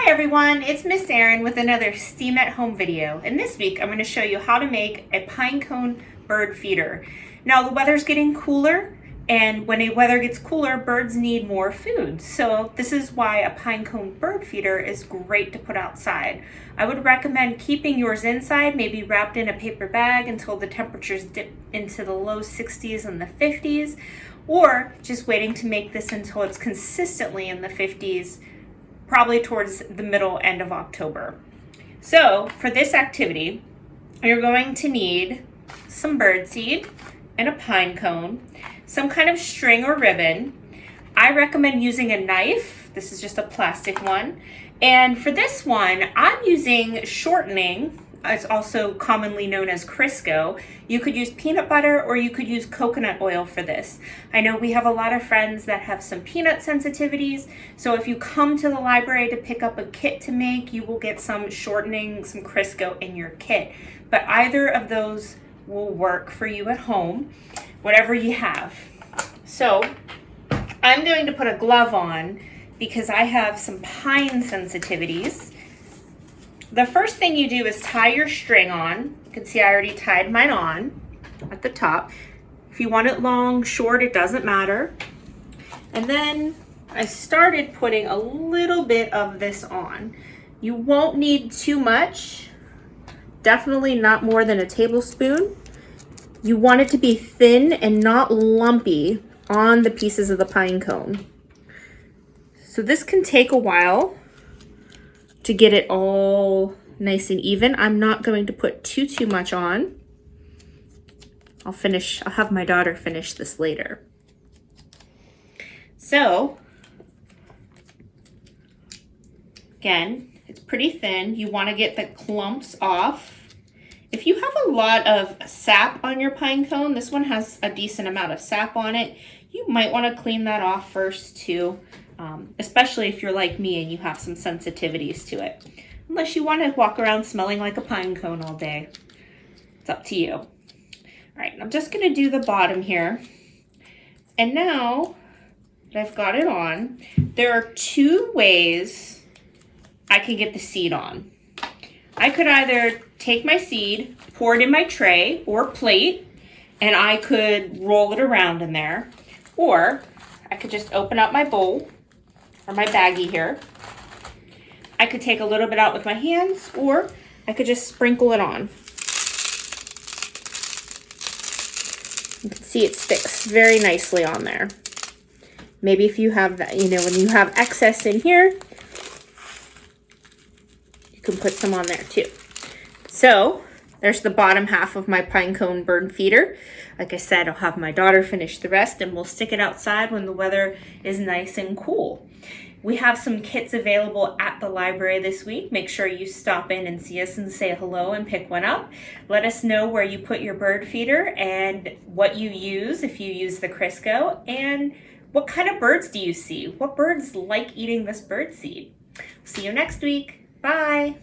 Hi everyone, it's Miss Erin with another STEAM at Home video, and this week I'm going to show you how to make a pinecone bird feeder. Now the weather's getting cooler, and when the weather gets cooler, birds need more food. So this is why a pinecone bird feeder is great to put outside. I would recommend keeping yours inside, maybe wrapped in a paper bag until the temperatures dip into the low 60s and the 50s, or just waiting to make this until it's consistently in the 50s, probably towards the middle end of October. So for this activity, you're going to need some birdseed and a pine cone, some kind of string or ribbon. I recommend using a knife. This is just a plastic one. And for this one, I'm using shortening. It's also commonly known as Crisco. You could use peanut butter or you could use coconut oil for this. I know we have a lot of friends that have some peanut sensitivities, so if you come to the library to pick up a kit to make, you will get some shortening, some Crisco in your kit. But either of those will work for you at home, whatever you have. So I'm going to put a glove on because I have some pine sensitivities. The first thing you do is tie your string on. You can see I already tied mine on at the top. If you want it long, short, it doesn't matter. And then I started putting a little bit of this on. You won't need too much, definitely not more than a tablespoon. You want it to be thin and not lumpy on the pieces of the pine cone. So this can take a while to get it all nice and even. I'm not going to put too much on. I'll have my daughter finish this later. So, again, it's pretty thin. You want to get the clumps off. If you have a lot of sap on your pine cone, this one has a decent amount of sap on it, you might want to clean that off first too. Especially if you're like me and you have some sensitivities to it. Unless you want to walk around smelling like a pine cone all day. It's up to you. All right, I'm just going to do the bottom here. And now that I've got it on, there are two ways I can get the seed on. I could either take my seed, pour it in my tray or plate, and I could roll it around in there. Or I could just open up my bowl or my baggie here. I could take a little bit out with my hands, or I could just sprinkle it on. You can see it sticks very nicely on there. Maybe if you have that, when you have excess in here, you can put some on there too. So there's the bottom half of my pinecone bird feeder. Like I said, I'll have my daughter finish the rest and we'll stick it outside when the weather is nice and cool. We have some kits available at the library this week. Make sure you stop in and see us and say hello and pick one up. Let us know where you put your bird feeder and what you use, if you use the Crisco, and what kind of birds do you see? What birds like eating this bird seed? See you next week. Bye.